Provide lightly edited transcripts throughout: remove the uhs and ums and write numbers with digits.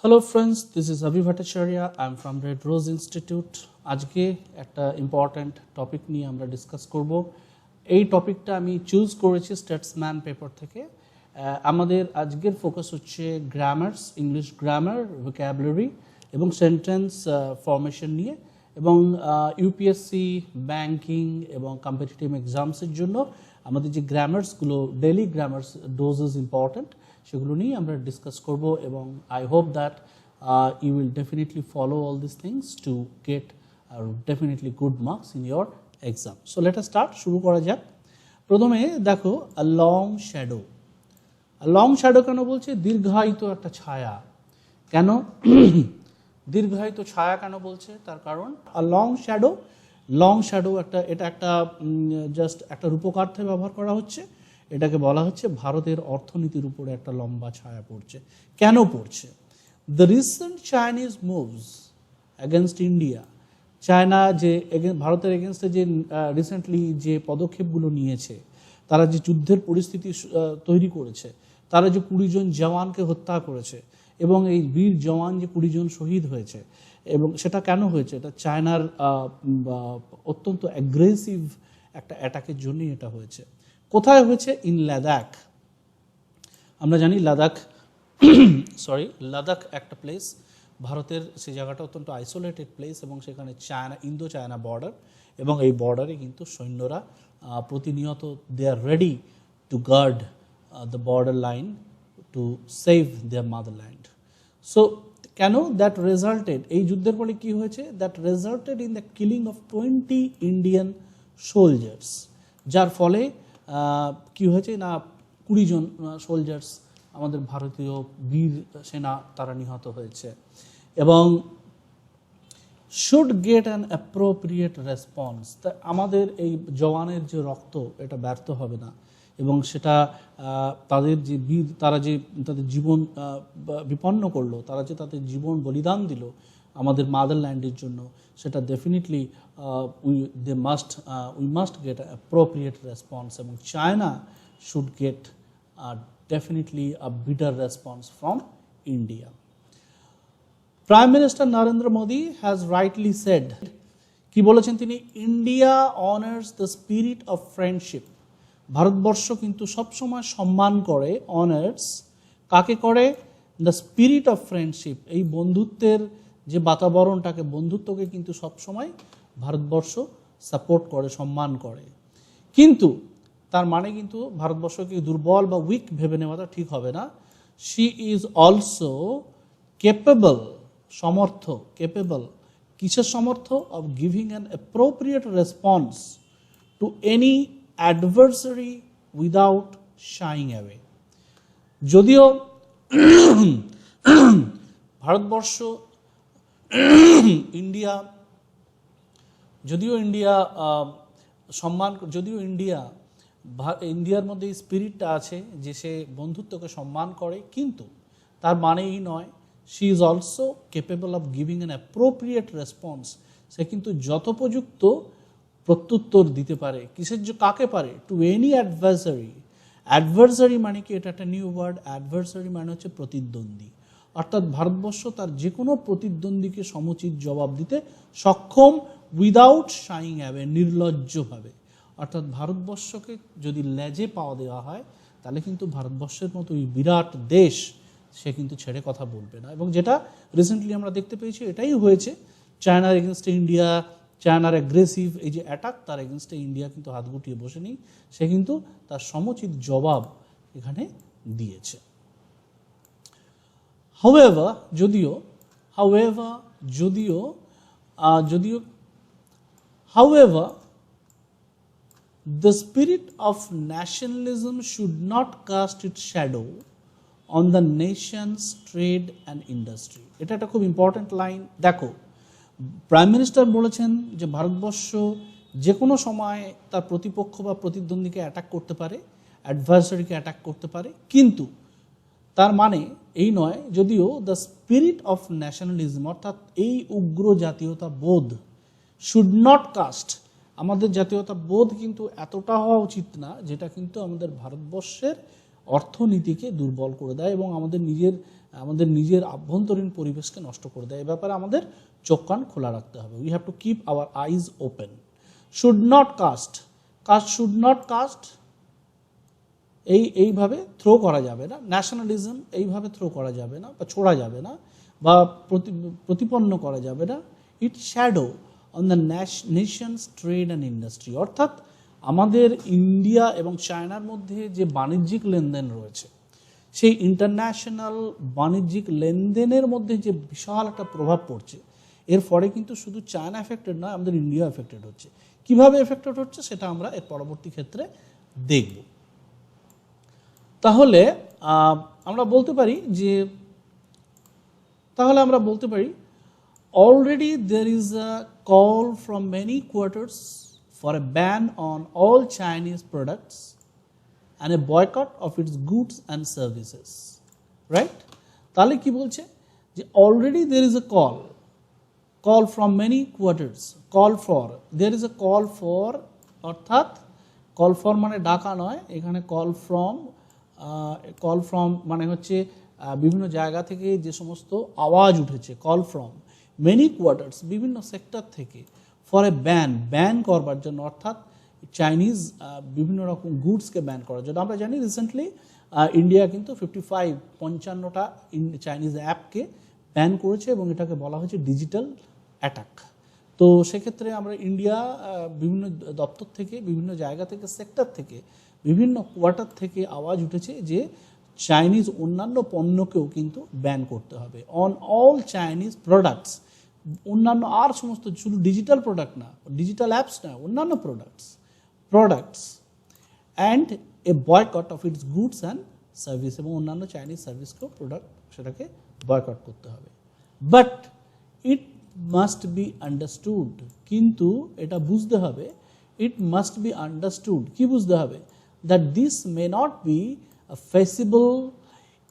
Hello friends, this is Abhi Bhattacharya. I am from Red Rose Institute. আজকে একটা important topic নিয়ে আমরা discuss করব। এই টপিকটা আমি চুজ করেছি স্ট্যাটসম্যান পেপার থেকে। আমাদের আজকের ফোকাস হচ্ছে গ্রামার্স, ইংলিশ গ্রামার, ভোক্যাবুলারি এবং সেন্টেন্স ফর্মেশন নিয়ে, এবং ইউপিএসসি, ব্যাংকিং এবং কম্পিটিটিভ এক্সামসের জন্য আমাদের যে গ্রামার্সগুলো, daily grammars dose is important, সেগুলো নিয়ে আমরা ডিসকাস করব। এবং I hope that you will definitely follow all these things to get definitely good marks in your exam. So let us start. শুরু করা যাক। প্রথমে দেখো, a long shadow. a long shadow কেন বলছে? দীর্ঘায়িত একটা ছায়া। কেন দীর্ঘায়িত ছায়া কেন বলছে? তার কারণ a long shadow এটা একটা জাস্ট একটা রূপকার্থে ব্যবহার করা হচ্ছে। এটাকে বলা হচ্ছে ভারতের অর্থনীতির উপরে একটা লম্বা ছায়া পড়ছে। কেন পড়ছে? The recent Chinese moves against India, China যে ভারতের এগেনস্টে যে রিসেন্টলি যে পদক্ষেপগুলো নিয়েছে, তারা যে যুদ্ধের পরিস্থিতি তৈরি করেছে, তারা যে 20 জন জওয়ানকে হত্যা করেছে, এবং এই বীর জওয়ান যে 20 জন শহীদ হয়েছে, এবং সেটা কেন হয়েছে? এটা চায়নার অত্যন্ত অ্যাগ্রেসিভ একটা অ্যাটাকের জন্যই এটা হয়েছে। কোথায় হয়েছে? ইন লাদাখ। আমরা জানি লাদাখ একটা প্লেস, ভারতের সেই জায়গাটা অত্যন্ত আইসোলেটেড প্লেস, এবং সেখানে ইন্দো চায়না বর্ডার, এবং এই বর্ডারে কিন্তু সৈন্যরা প্রতিনিয়ত they are ready to guard the border line to save their motherland. So কেন? দ্যাট রেজাল্টেড, এই যুদ্ধের ফলে কী হয়েছে? That resulted in the killing of 20 Indian soldiers, যার ফলে কী হয়েছে না 20 জন সোলজার্স, আমাদের ভারতীয় বীর সেনা, তারা নিহত হয়েছে। এবং should get an appropriate response, তা আমাদের এই জওয়ানের যে রক্ত, এটা ব্যর্থ হবে না, এবং সেটা তাদের যে বীর, তারা যে তাদের জীবন বিপন্ন করলো, তারা যে তাদের জীবন বলিদান দিল আমাদের মাদারল্যান্ডের জন্য, সেটা definitely we must get appropriate response, এবং China should get definitely a bitter response from India. Prime Minister Narendra Modi has rightly said, কি বলেছেন তিনি? India honors the spirit of friendship. Bharatvarsha কিন্তু সবসময় সম্মান করে, honors কাকে করে? the spirit of friendship, এই বন্ধুত্বের যে বাতাবরণটাকে, বন্ধুত্বকে কিন্তু সবসময় ভারতবর্ষ সাপোর্ট করে, সম্মান করে। কিন্তু তার মানে কিন্তু ভারতবর্ষকে দুর্বল বা উইক ভেবে নেওয়াটা ঠিক হবে না। শি ইজ অলসো কেপেবল, কিসের সমর্থ? Of giving an appropriate response to any adversary without shying away. যদিও ভারতবর্ষ, ইন্ডিয়ার মধ্যে এই স্পিরিটটা আছে যে সে বন্ধুত্বকে সম্মান করে, কিন্তু তার মানে এই নয় she is also capable of giving an appropriate response, সে কিন্তু যথোপযুক্ত প্রত্যুত্তর দিতে পারে। কাকে পারে? টু এনি অ্যাডভার্সারি মানে কি? এটা একটা নিউ ওয়ার্ড। অ্যাডভার্সারি মানে হচ্ছে প্রতিদ্বন্দ্বী, অর্থাৎ ভারতবর্ষ তার যে কোনো প্রতিদ্বন্দ্বীকে সমুচিত জবাব দিতে সক্ষম, উইদাউট শাইং অ্যাওয়ে, নির্লজ্জভাবে। অর্থাৎ ভারতবর্ষকে যদি লেজে পাওয়া দেওয়া হয়, তাহলে কিন্তু ভারতবর্ষের মতো এই বিরাট দেশ সে কিন্তু ছেড়ে কথা বলবে না। এবং যেটা রিসেন্টলি আমরা দেখতে পেয়েছি, এটাই হয়েছে। চায়নার এগেনস্টে ইন্ডিয়া, চায়নার অ্যাগ্রেসিভ এই যে অ্যাটাক, তার এগেনস্টে ইন্ডিয়া কিন্তু হাত গুটিয়ে বসে নেই, সে কিন্তু তার সমুচিত জবাব এখানে দিয়েছে। However, the spirit of nationalism should not cast its shadow on the nation's trade and industry. এটা একটা খুব ইম্পর্ট্যান্ট লাইন। দেখো, প্রাইম মিনিস্টার বলেছেন যে ভারতবর্ষ যে কোনো সময় তার প্রতিপক্ষ বা প্রতিদ্বন্দ্বীকে অ্যাটাক করতে পারে, অ্যাডভার্সারিকে অ্যাটাক করতে পারে, কিন্তু তার মানে এই নয়, যদিও দ্য স্পিরিট অফ ন্যাশনালিজম, অর্থাৎ এই উগ্র জাতীয়তা বোধ, শুড নট কাস্ট, আমাদের জাতীয়তা বোধ কিন্তু এতটা হওয়া উচিত না যেটা কিন্তু আমাদের ভারতবর্ষের অর্থনীতিকে দুর্বল করে দেয় এবং আমাদের নিজের আমাদের নিজের আভ্যন্তরীণ পরিবেশকে নষ্ট করে দেয়। এই ব্যাপারে আমাদের চোখ কান খোলা রাখতে হবে। We have to keep our eyes open. Should not cast, should not cast এইভাবে থ্রো করা যাবে না। ন্যাশনালিজম এইভাবে থ্রো করা যাবে না বা ছোড়া যাবে না বা প্রতিপন্ন করা যাবে না। It shadow on the nation's trade and industry, অর্থাৎ আমাদের ইন্ডিয়া এবং চায়নার মধ্যে যে বাণিজ্যিক লেনদেন রয়েছে, সেই ইন্টারন্যাশনাল বাণিজ্যিক লেনদেনের মধ্যে যে বিশাল একটা প্রভাব পড়ছে, এর ফলে কিন্তু শুধু চায়না এফেক্টেড নয়, আমাদের ইন্ডিয়া এফেক্টেড হচ্ছে। কিভাবে এফেক্টেড হচ্ছে সেটা আমরা এর পরবর্তী ক্ষেত্রে দেখব। তাহলে আমরা বলতে পারি যে already there is a call from many quarters for a ban on all Chinese products and a boycott of its goods and services, right? তাহলে কি বলছে যে already there is a call from many quarters, there is a call for, অর্থাৎ call for মানে ডাকা নয়, এখানে call from মানে হচ্ছে বিভিন্ন জায়গা থেকে যে সমস্ত আওয়াজ উঠেছে, কল ফ্রম মেনি কোয়ার্টার্স, বিভিন্ন সেক্টর থেকে, ফর এ ব্যান করবার জন্য, অর্থাৎ চাইনিজ বিভিন্ন রকম গুডসকে ব্যান করার জন্য। আমরা জানি রিসেন্টলি ইন্ডিয়া কিন্তু 55টা চাইনিজ অ্যাপকে ব্যান করেছে এবং এটাকে বলা হয়েছে ডিজিটাল অ্যাটাক। তো সেক্ষেত্রে আমরা ইন্ডিয়া বিভিন্ন দপ্তর থেকে, বিভিন্ন জায়গা থেকে, সেক্টর থেকে, বিভিন্ন কোয়ার্টার থেকে আওয়াজ উঠেছে যে চাইনিজ অন্যান্য পণ্যকেও কিন্তু ব্যান করতে হবে। অন অল চাইনিজ প্রোডাক্টস, অন্যান্য আর সমস্ত, শুধু ডিজিটাল প্রোডাক্ট না, ডিজিটাল অ্যাপস না, অন্যান্য products and a boycott of its goods and service, এবং অন্যান্য চাইনিজ সার্ভিসকেও সেটাকে বয়কট করতে হবে। But it must be understood, কিন্তু এটা বুঝতে হবে, ইট মাস্ট বি আন্ডারস্টুড, কি বুঝতে হবে, that this may not be feasible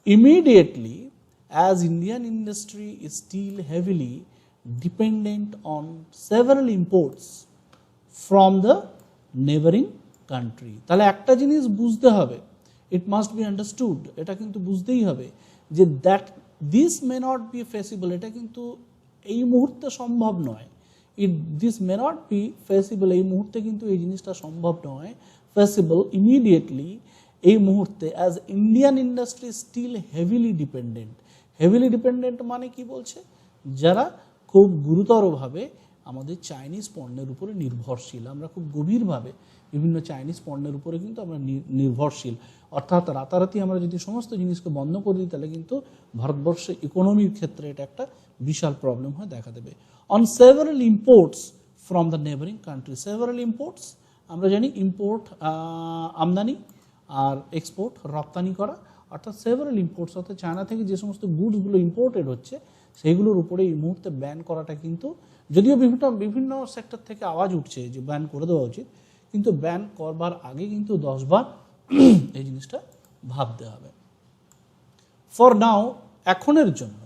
immediately as Indian industry is still heavily dependent on several imports from the neighboring country. তাহলে একটা জিনিস বুঝতে হবে, it must be understood, এটা কিন্তু বুঝতেই হবে যে that this may not be feasible, এটা কিন্তু এই মুহূর্তে সম্ভব নয়। this may not be feasible, এই মুহূর্তে কিন্তু এই জিনিসটা সম্ভব নয়, feasible immediately এই মুহূর্তে, as Indian industry still heavily dependent মানে কি বলছে, যারা খুব গুরুতরভাবে আমাদের চাইনিজ পণ্যের উপরে নির্ভরশীল। আমরা খুব গভীরভাবে বিভিন্ন চাইনিজ পণ্যের উপরে কিন্তু আমরা নির্ভরশীল। অর্থাৎ রাতারাতি আমরা যদি সমস্ত জিনিসকে বন্ধ করে দিই তাহলে কিন্তু ভারতবর্ষের ইকোনমির ক্ষেত্রে এটা একটা বিশাল প্রবলেম হয়ে দেখা দেবে। On several imports from the neighbouring country, several imports আমরা জানি, ইম্পোর্ট আমদানি আর এক্সপোর্ট রপ্তানি করা, অর্থাৎ সেভারাল ইম্পোর্টস, অর্থাৎ চায়না থেকে যে সমস্ত গুডসগুলো ইম্পোর্টেড হচ্ছে সেইগুলোর উপরে এই মুহূর্তে ব্যান করাটা কিন্তু, যদিও বিভিন্ন সেক্টর থেকে আওয়াজ উঠছে যে ব্যান করে দেওয়া উচিত, কিন্তু ব্যান করবার আগে কিন্তু 10 বার এই জিনিসটা ভাবতে হবে। ফর নাও, এখনের জন্য,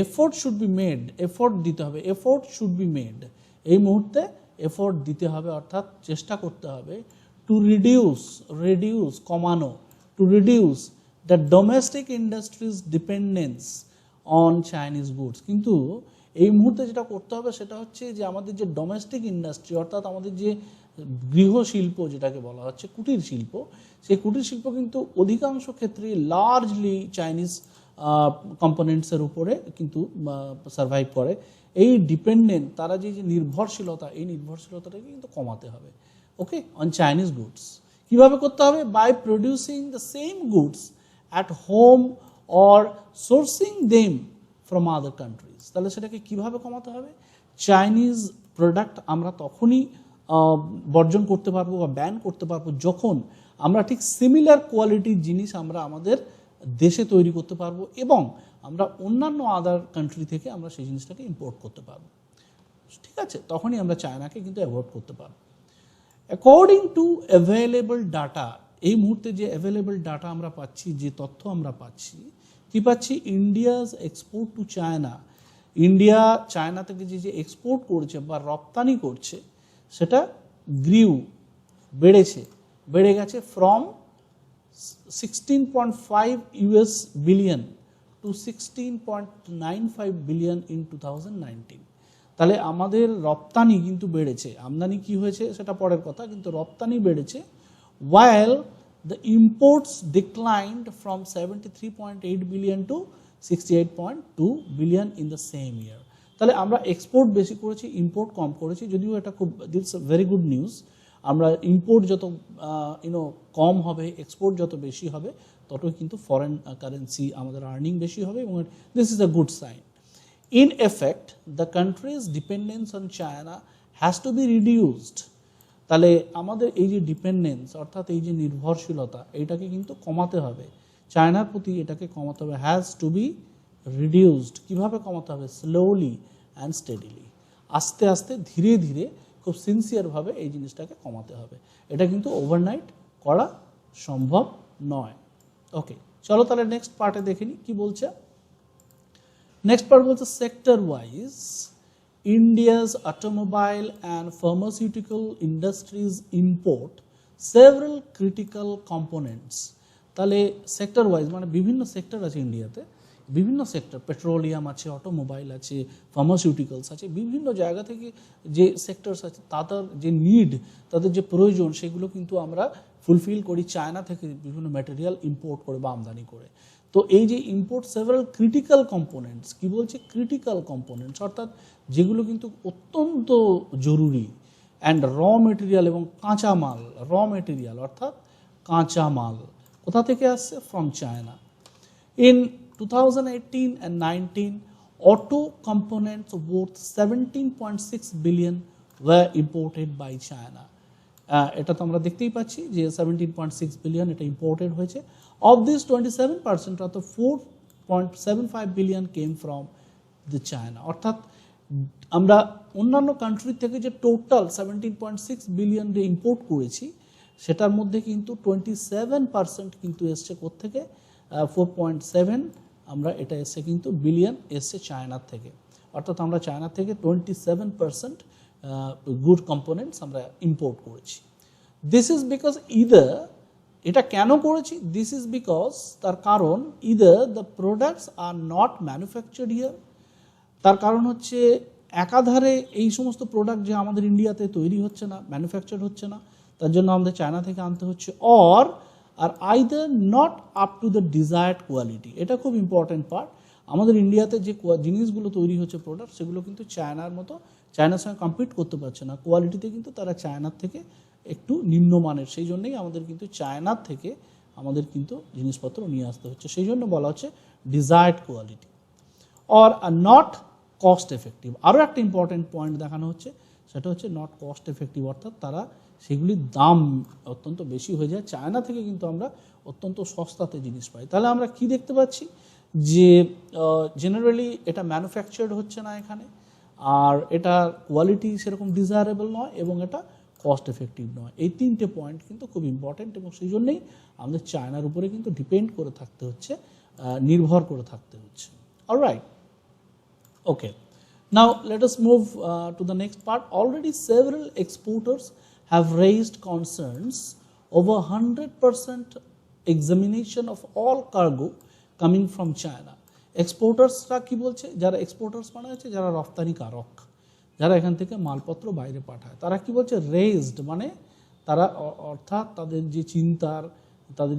effort should be made, effort দিতে হবে, এফোর্ট শুড বি মেড, এই মুহূর্তে এফোর্ট দিতে হবে, অর্থাৎ চেষ্টা করতে হবে টু রিডিউস কমানো, to reduce the domestic industries dependence on Chinese goods. কিন্তু এই মুহূর্তে যেটা করতে হবে সেটা হচ্ছে যে আমাদের যে ডোমেস্টিক ইন্ডাস্ট্রি, অর্থাৎ আমাদের যে গৃহশিল্প যেটাকে বলা হচ্ছে কুটির শিল্প, সেই কুটির শিল্প কিন্তু অধিকাংশ ক্ষেত্রে লার্জলি চাইনিজ কম্পোনেন্টসের উপরে কিন্তু সার্ভাইভ করে। এই ডিপেন্ডেন্ট, তারা যে নির্ভরশীলতা, এই নির্ভরশীলতাটাকে কিন্তু কমাতে হবে, ওকে, অন চাইনিজ গুডস। কীভাবে করতে হবে? By producing the same goods at home or sourcing them from other countries. তাহলে সেটাকে কীভাবে কমাতে হবে? চাইনিজ প্রোডাক্ট আমরা তখনই বর্জন করতে পারবো বা ব্যান করতে পারবো যখন আমরা ঠিক সিমিলার কোয়ালিটির জিনিস আমরা আমাদের দেশে তৈরি করতে পারবো এবং আমরা অন্যান্য আদার কান্ট্রি থেকে আমরা সেই জিনিসটাকে ইম্পোর্ট করতে পারবো, ঠিক আছে? তখনই আমরা চায়নাকে কিন্তু অ্যাভয়েড করতে পারবো। অ্যাকর্ডিং টু অ্যাভেলেবল ডাটা, এই মুহূর্তে যে অ্যাভেলেবল ডাটা আমরা পাচ্ছি, যে তথ্য আমরা পাচ্ছি, কী পাচ্ছি? India's export two China, India China থেকে যে এক্সপোর্ট করছে বা রপ্তানি করছে সেটা বেড়ে গেছে from $16.5 billion to 16.95 billion in 2019. তাহলে আমাদের রপ্তানি কিন্তু বেড়েছে, আমদানি কি হয়েছে সেটা পরের কথা, কিন্তু রপ্তানি বেড়েছে, while the imports declined from 73.8 billion to 68.2 billion in the same year. তাহলে আমরা এক্সপোর্ট বেশি করেছি, ইম্পোর্ট কম করেছি, যদিও এটা খুব দিটস ভেরি গুড নিউজ। আমরা ইম্পোর্ট যত কম হবে, এক্সপোর্ট যত বেশি হবে, ততই কিন্তু ফরেন কারেন্সি আমাদের আর্নিং বেশি হবে, এবং this is a good sign. In effect, the country's dependence on China has to be reduced. তাহলে আমাদের এই যে ডিপেন্ডেন্স অর্থাৎ এই যে নির্ভরশীলতা, এইটাকে কিন্তু কমাতে হবে, চায়নার প্রতি এটাকে কমাতে হবে, হ্যাজ টু বি রিডিউসড। কীভাবে কমাতে হবে? স্লোলি অ্যান্ড স্টেডিলি, আস্তে আস্তে ধীরে ধীরে খুব সিনসিয়ারভাবে এই জিনিসটাকে কমাতে হবে। এটা কিন্তু ওভারনাইট করা সম্ভব নয়। ওকে, চলো তাহলে নেক্সট পার্টে দেখে নিই কী বলছে। নেক্সট পার্ট বলছে sector wise India's automobile and pharmaceutical industries import several critical components. তাহলে সেক্টর ওয়াইজ মানে বিভিন্ন সেক্টর আছে ইন্ডিয়াতে, বিভিন্ন সেক্টর, পেট্রোলিয়াম আছে, অটোমোবাইল আছে, ফার্মাসিউটিক্যালস আছে, বিভিন্ন জায়গা থেকে যে সেক্টরস আছে তাদের যে নিড, তাদের যে প্রয়োজন, সেগুলো কিন্তু আমরা ফুলফিল করি চায়না থেকে বিভিন্ন ম্যাটেরিয়াল ইম্পোর্ট করে বা আমদানি করে। তো এই যে ইম্পোর্ট সেভারাল ক্রিটিক্যাল কম্পোনেন্টস, কি বলছে? ক্রিটিক্যাল কম্পোনেন্টস অর্থাৎ যেগুলো কিন্তু অত্যন্ত জরুরি, অ্যান্ড র মেটেরিয়াল এবং কাঁচামাল, র মেটেরিয়াল অর্থাৎ কাঁচামাল কোথা থেকে আসছে? From China. In 2018 and 19, auto components worth 17.6 billion were imported by China. এটা তো আমরা দেখতেই পাচ্ছি যে 17.6 বিলিয়ন এটা ইম্পোর্টেড হয়েছে। অফ দিস 27% অর্থাৎ 4.75 billion came from the China. অর্থাৎ আমরা অন্যান্য কান্ট্রি থেকে যে টোটাল 17.6 বিলিয়ন যে ইম্পোর্ট করেছি, সেটার মধ্যে কিন্তু 27% কিন্তু এসছে কোত্থেকে? 4.7 আমরা এটা এসছে কিন্তু বিলিয়ন এসছে চায়নার থেকে। অর্থাৎ আমরা চায়না থেকে 27% গুড কম্পোনেন্টস আমরা ইম্পোর্ট করেছি। দিস ইজ বিকজ ইদার, এটা কেন করেছি? দিস ইজ বিকজ, তার কারণ, either the products are not manufactured here, তার কারণ হচ্ছে একাধারে এই সমস্ত প্রোডাক্ট যে আমাদের ইন্ডিয়াতে তৈরি হচ্ছে না, ম্যানুফ্যাকচার হচ্ছে না, তার জন্য আমাদের চায়না থেকে আনতে হচ্ছে, অর আর either not up to the desired quality. এটা খুব ইম্পর্টেন্ট পার্ট। আমাদের ইন্ডিয়াতে যে জিনিসগুলো তৈরি হচ্ছে প্রোডাক্ট, সেগুলো কিন্তু চায়নার মতো, চায়নার সঙ্গে কম্পিট করতে পারছে না কোয়ালিটিতে, কিন্তু তারা চায়নার থেকে একটু নিম্নমানের, সেই জন্যই আমাদের কিন্তু চায়নার থেকে আমাদের কিন্তু জিনিসপত্র নিয়ে আসতে হচ্ছে, সেই জন্য বলা হচ্ছে desired quality, or not cost effective. আরও একটা ইম্পর্টেন্ট পয়েন্ট দেখানো হচ্ছে, সেটা হচ্ছে নট কস্ট এফেক্টিভ, অর্থাৎ তারা সেগুলির দাম অত্যন্ত বেশি হয়ে যায়, চায়না থেকে কিন্তু আমরা অত্যন্ত সস্তাতে জিনিস পাই। তাহলে আমরা কি দেখতে পাচ্ছি যে জেনারেলি এটা ম্যানুফ্যাকচার্ড হচ্ছে না এখানে, আর এটা কোয়ালিটি সেরকম ডিজায়ারেবল নয়, এবং এটা কস্ট এফেক্টিভ নয়। এই তিনটে পয়েন্ট কিন্তু খুব ইম্পর্টেন্ট, এবং সেই জন্যই আমাদের চায়নার উপরে কিন্তু ডিপেন্ড করে থাকতে হচ্ছে, নির্ভর করে থাকতে হচ্ছে। Alright, okay, now let us move to the next part. Already several exporters have raised concerns over 100% examination of all cargo coming from China. এক্সপোর্টার্সরা কি বলছে? যারা এক্সপোর্টার্স মানে হচ্ছে যারা রপ্তানিকারক, যারা এখান থেকে মালপত্র বাইরে পাঠায়, তারা কি বলছে? রেজড মানে তারা, অর্থাৎ তাদের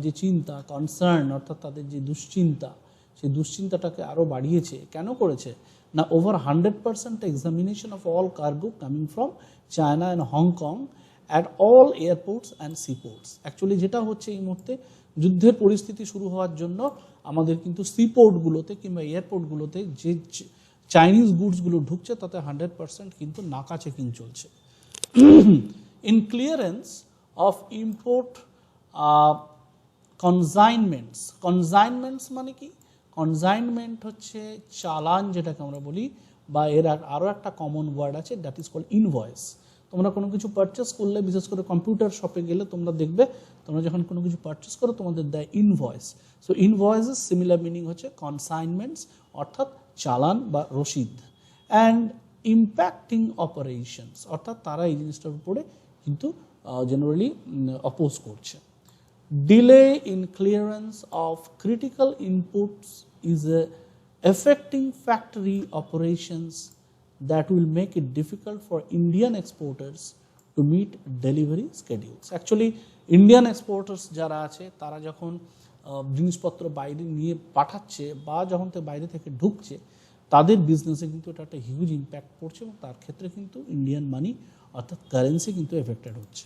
যে চিন্তা, কনসার্ন অর্থাৎ তাদের যে দুশ্চিন্তা, সেই দুশ্চিন্তাটাকে আরও বাড়িয়েছে। কেন করেছে না? Over 100% examination of all cargo coming from China and Hong Kong at all airports and seaports. Actually যেটা হচ্ছে এই মুহূর্তে যুদ্ধের পরিস্থিতি শুরু হওয়ার জন্য আমাদের কিন্তু সিপোর্টগুলোতে কিংবা এয়ারপোর্টগুলোতে যে চাইনিজ গুডসগুলো ঢুকছে, তাতে 100% কিন্তু নাকা চেকিং চলছে। In clearance of import consignments. Consignments মানে কি? কনসাইনমেন্ট হচ্ছে চালান যেটাকে আমরা বলি, বা এর আরও একটা কমন ওয়ার্ড আছে, দ্যাট ইজ কল্ড ইনভয়েস। তোমরা কোনো কিছু পারচেস করলে, বিশেষ করে কম্পিউটার শপে গেলে তোমরা দেখবে, তোমরা যখন কোনো কিছু পারচেস করো তোমাদের দেয় ইনভয়েস। সো ইনভয়েসের সিমিলার মিনিং হচ্ছে কনসাইনমেন্টস, অর্থাৎ চালান বা রসিদ। অ্যান্ড ইম্প্যাক্টিং অপারেশনস, অর্থাৎ তারা এই জিনিসটার উপরে কিন্তু জেনারেলি অপোজ করছে। Delay in clearance of critical inputs is affecting factory operations that will make it difficult for Indian exporters to meet delivery schedules. Actually, Indian exporters যারা আছে তারা যখন জিনিসপত্র বাইরে নিয়ে পাঠাচ্ছে বা যখন বাইরে থেকে ঢুকছে তাদের বিজনেসে কিন্তু এটা একটা হিউজ ইম্প্যাক্ট পড়ছে এবং তার ক্ষেত্রে কিন্তু ইন্ডিয়ান মানি অর্থাৎ কারেন্সি কিন্তু এফেক্টেড হচ্ছে।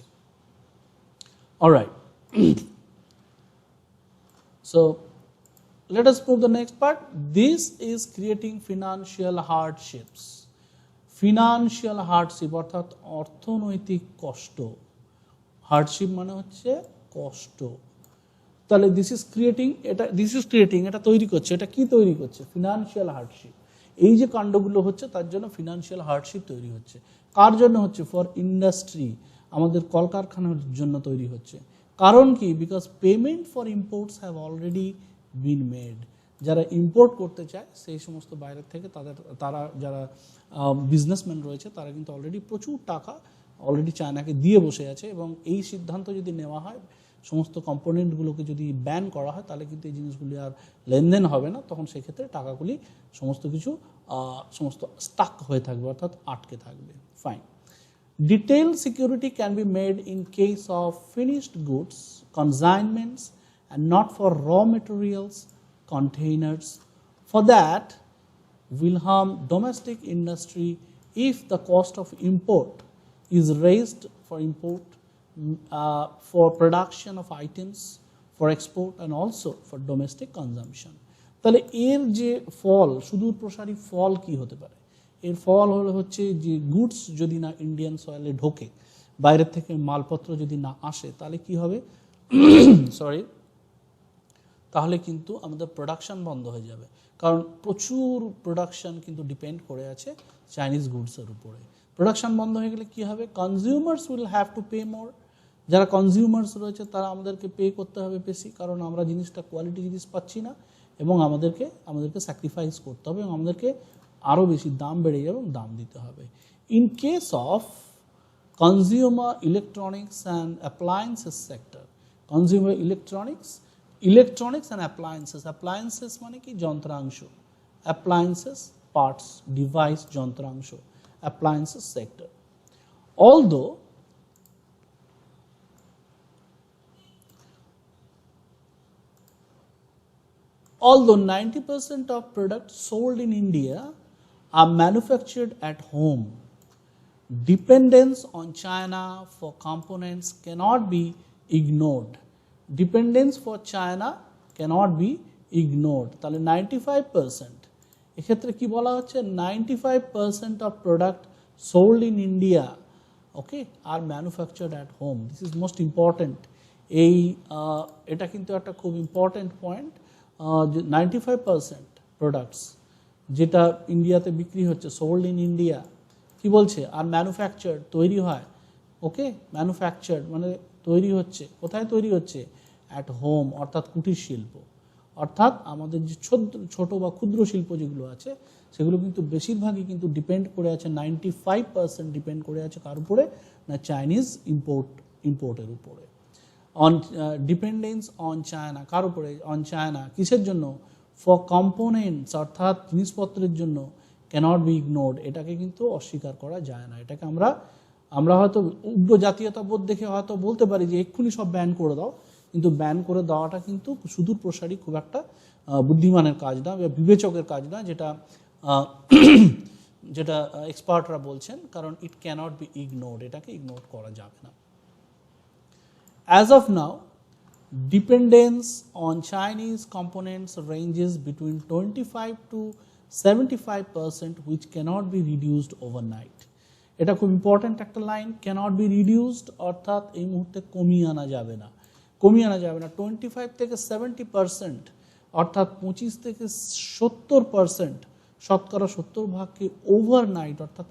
Alright, so let us move the next part. This is creating financial hardships. Financial hardship অর্থাৎ অর্থনৈতিক কষ্ট। হার্ডশিপ মানে হচ্ছে কষ্ট। তাহলে দিস ইজ ক্রিয়েটিং এটা তৈরি করছে। এটা কি তৈরি করছে? Financial hardship. এই যে কাণ্ডগুলো হচ্ছে তার জন্য ফিনান্সিয়াল হার্ডশিপ তৈরি হচ্ছে। কার জন্য হচ্ছে? ফর ইন্ডাস্ট্রি, আমাদের কলকারখানার জন্য তৈরি হচ্ছে। কারণ কি? Because payment for imports have already been made. যারা ইম্পোর্ট করতে চায় সেই সমস্ত বাইরের থেকে তারা যারা বিজনেসম্যান রয়েছে তারা কিন্তু অলরেডি প্রচুর টাকা অলরেডি চায়নাকে দিয়ে বসে আছে এবং এই সিদ্ধান্ত যদি নেওয়া হয় সমস্ত কম্পোনেন্টগুলোকে যদি ব্যান করা হয় তাহলে কিন্তু এই জিনিসগুলি আর লেনদেন হবে না, তখন সেক্ষেত্রে টাকাগুলি সমস্ত কিছু সমস্ত স্টাক হয়ে থাকবে অর্থাৎ আটকে থাকবে। Fine. Detailed security can be made in case of finished goods, consignments, and not for raw materials, containers. For that will harm domestic industry if the cost of import is raised for import, for production of items, for export, and also for domestic consumption. তাহলে এর যে ফল, সুদূর প্রসারী ফল কি হতে পারে? এর ফল হচ্ছে যে গুডস যদি না ইন্ডিয়ান সয়েলে ঢোকে, বাইরের থেকে মালপত্র যদি না আসে তাহলে কি হবে? সরি, তাহলে কিন্তু আমাদের প্রোডাকশন বন্ধ হয়ে যাবে, কারণ প্রচুর প্রোডাকশন কিন্তু ডিপেন্ড করে আছে চাইনিজ গুডসের উপরে। প্রোডাকশন বন্ধ হয়ে গেলে কি হবে? Consumers will have to pay মোর। যারা কনজিউমার্স রয়েছে তারা আমাদেরকে পে করতে হবে বেশি, কারণ আমরা জিনিসটা কোয়ালিটি জিনিস পাচ্ছি না এবং আমাদেরকে স্যাক্রিফাইস করতে হবে এবং আমাদেরকে আরও বেশি দাম বেড়ে যাবে এবং দাম দিতে হবে। In case of consumer electronics and appliances sector, consumer electronics and appliances মানে কি? যন্ত্রাংশ। অ্যাপ্লায়েন্সেস পার্টস, ডিভাইস, যন্ত্রাংশ, appliances sector. Although 90% of products sold in India are manufactured at home, dependence on China for components cannot be ignored. Dependence for China cannot be ignored. তাহলে 95%, এক্ষেত্রে কি বলা হচ্ছে? 95% of product sold in India, okay, are manufactured at home. This is most important. এটা কিন্তু একটা খুব important point. 95% products যেটা ইন্ডিয়াতে বিক্রি হচ্ছে, সোল্ড ইন ইন্ডিয়া, কি বলছে? আর ম্যানুফ্যাকচার্ড, তৈরি হয়, ওকে, ম্যানুফ্যাকচার্ড মানে তৈরি হচ্ছে, কোথায় তৈরি হচ্ছে? অ্যাট হোম, অর্থাৎ কুটির শিল্প। অর্থাৎ আমাদের যে ছোট বা ক্ষুদ্র শিল্প যেগুলো আছে সেগুলো কিন্তু বেশিরভাগই কিন্তু ডিপেন্ড করে আছে, 95% ডিপেন্ড করে আছে কার উপরে? না চাইনিজ ইম্পোর্টের উপরে। অন ডিপেন্ডেন্স অন চায়না, কার উপরে? অন চায়না, কিসের জন্য? ফর কম্পোনেন্টস, অর্থাৎ জিনিসপত্রের জন্য। ক্যানট বি ইগনোর্ড, এটাকে কিন্তু অস্বীকার করা যায় না। এটাকে আমরা হয়তো উগ্র জাতীয়তাবোধ দেখে হয়তো বলতে পারি যে এক্ষুনি সব ব্যান করে দাও, কিন্তু ব্যান করে দেওয়াটা কিন্তু সুদূর প্রসারী খুব একটা বুদ্ধিমানের কাজ না বা বিবেচকের কাজ না, যেটা এক্সপার্টরা বলছেন, কারণ ইট ক্যানট বি ইগনোর্ড, এটাকে ইগনোর করা যাবে না। As of now, dependence on Chinese components ranges between 25 to 75%, which cannot be reduced overnight. এটা খুব ইম্পর্ট্যান্ট একটা লাইন, cannot be reduced, অর্থাৎ এই মুহূর্তে কমিয়ে আনা যাবে না। 25 থেকে 70%, অর্থাৎ 25 থেকে 70%, শতকরা 70% ওভারনাইট, অর্থাৎ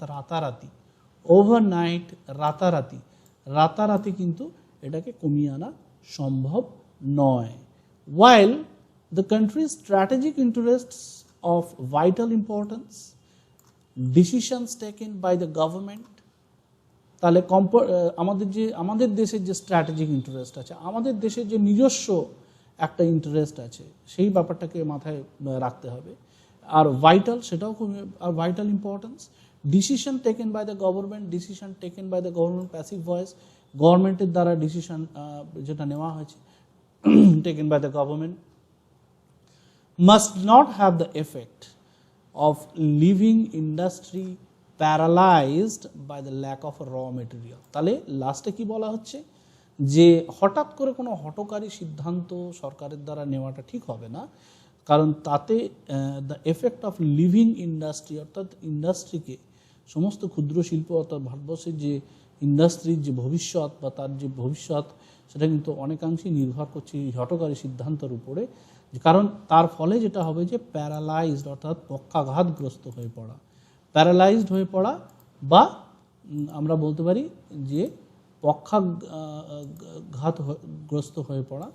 রাতারাতি কিন্তু এটাকে কমিয়ে আনা সম্ভব নয়। While the country's strategic interests of vital importance, decisions taken by the government, তাহলে আমাদের দেশের যে স্ট্র্যাটেজিক ইন্টারেস্ট আছে, আমাদের দেশের যে নিজস্ব একটা ইন্টারেস্ট আছে, সেই ব্যাপারটাকে মাথায় রাখতে হবে। আর ভাইটাল, সেটাও খুব vital importance, decision taken by the government, decision taken by the government passive voice, গভর্নমেন্টের দ্বারা ডিসিশন যেটা নেওয়া হয়েছে taken by the government must not have the effect of leaving industry paralyzed by the lack of raw material। তাহলে লাস্টে কি বলা হচ্ছে যে হঠাৎ করে কোনো হঠকারী সিদ্ধান্ত সরকারের দ্বারা নেওয়াটা ঠিক হবে না, কারণ তাতে the effect of living industry, অর্থাৎ ইন্ডাস্ট্রিকে, সমস্ত ক্ষুদ্র শিল্প অর্থাৎ ভারতবর্ষের যে ইন্ডাস্ট্রির যে ভবিষ্যৎ বা তার যে ভবিষ্যৎ, সেটা কিন্তু অনেকাংশেই নির্ভর করছে এই হঠকারী সিদ্ধান্তের উপরে। কারণ তার ফলে যেটা হবে যে প্যারালাইজড, অর্থাৎ পক্ষাঘাতগ্রস্ত হয়ে পড়া, প্যারালাইজড হয়ে পড়া, বা আমরা বলতে পারি যে পক্ষাঘাতগ্রস্ত হয়ে পড়া,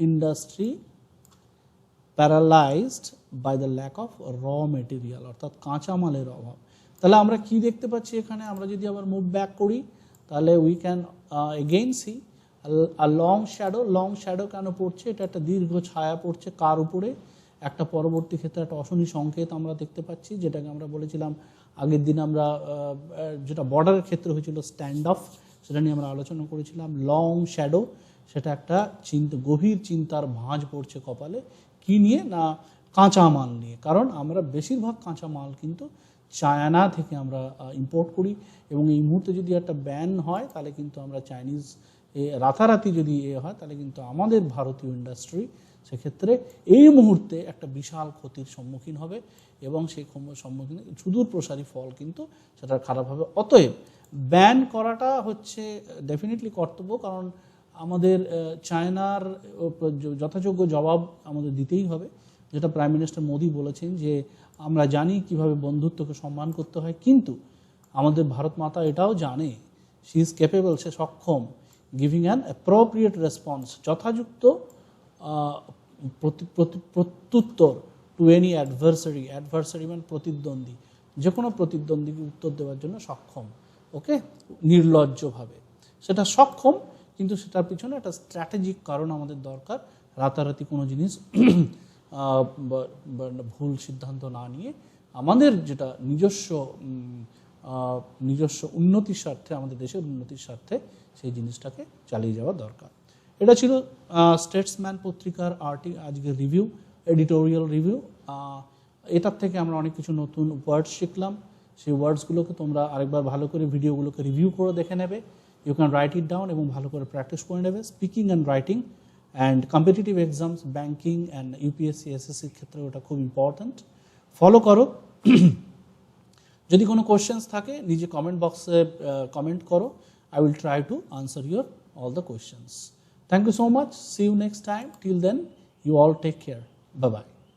industry paralysed by the lack of raw material, অর্থাৎ কাঁচামালের অভাব। তাহলে আমরা কি দেখতে পাচ্ছি এখানে, আমরা যদি আবার মুভ ব্যাক করি তাহলে we can again see long shadow. Long shadow কেন পড়ছে? এটা একটা দীর্ঘ ছায়া পড়ছে কার উপরে? একটা পরবর্তী ক্ষেত্রে একটা অশনি সংকেত আমরা দেখতে পাচ্ছি, যেটাকে আমরা বলেছিলাম আগের দিন, আমরা যেটা বর্ডারের ক্ষেত্রে হয়েছিল স্ট্যান্ড অফ, সেটা নিয়ে আমরা আলোচনা করেছিলাম। লং শ্যাডো, সেটা একটা গভীর চিন্তার ভাঁজ পড়ছে কপালে, কি নিয়ে না কাঁচামাল নিয়ে। কারণ আমরা বেশিরভাগ কাঁচামাল কিন্তু চায়না থেকে আমরা ইম্পোর্ট করি, এবং এই মুহূর্তে যদি একটা ব্যান হয় তাহলে কিন্তু আমরা চাইনিজ রাতারাতি যদি হয় তাহলে কিন্তু আমাদের ভারতীয় ইন্ডাস্ট্রি সেক্ষেত্রে এই মুহূর্তে একটা বিশাল ক্ষতির সম্মুখীন হবে, এবং সেই সম্মুখীন সুদূর প্রসারী ফল কিন্তু সেটার খারাপ হবে। অতএব ব্যান করাটা হচ্ছে ডেফিনেটলি কর্তব্য, কারণ আমাদের চায়নার যথাযোগ্য জবাব আমাদের দিতেই হবে, যেটা প্রাইম মিনিস্টার মোদি বলেছেন যে আমরা জানি কিভাবে বন্ধুত্বকে সম্মান করতে হয়, কিন্তু আমাদের ভারত মাতা এটাও জানে, শি ইজ ক্যাপেবল, সে সক্ষম, গিভিং অ্যান অ্যাপ্রোপ্রিয়েট রেসপন্স, যথাযুক্ত প্রত্যুত্তর টু এনি অ্যাডভার্সারি। অ্যাডভার্সারি মানে প্রতিদ্বন্দ্বী, যে কোনো প্রতিদ্বন্দ্বীকে উত্তর দেওয়ার জন্য সক্ষম, ওকে, নির্লজ্জভাবে সেটা সক্ষম, কিন্তু সেটার পিছনে একটা স্ট্র্যাটেজিক কারণ আমাদের দরকার। রাতারাতি কোনো জিনিস ভুল সিদ্ধান্ত না নিয়ে আমাদের যেটা নিজস্ব উন্নতির স্বার্থে, আমাদের দেশের উন্নতির স্বার্থে সেই জিনিসটাকে চালিয়ে যাওয়া দরকার। এটা ছিল স্টেটসম্যান পত্রিকার আজকের রিভিউ, এডিটোরিয়াল রিভিউ। এটার থেকে আমরা অনেক কিছু নতুন ওয়ার্ডস শিখলাম, সেই ওয়ার্ডসগুলোকে তোমরা আরেকবার ভালো করে ভিডিওগুলোকে রিভিউ করে দেখে নেবে, you can write it down এবং ভালো করে প্র্যাকটিস করে নেবে। Speaking and writing and competitive exams, banking and UPSC এসএসসির ক্ষেত্রে ওটা খুব ইম্পর্ট্যান্ট, ফলো করো। যদি কোনো কোয়েশ্চেন্স থাকে নিজে কমেন্ট বক্সে কমেন্ট করো, I will try to answer all the questions. Thank you so much. See you next time. Till then, you all take care. Bye-bye.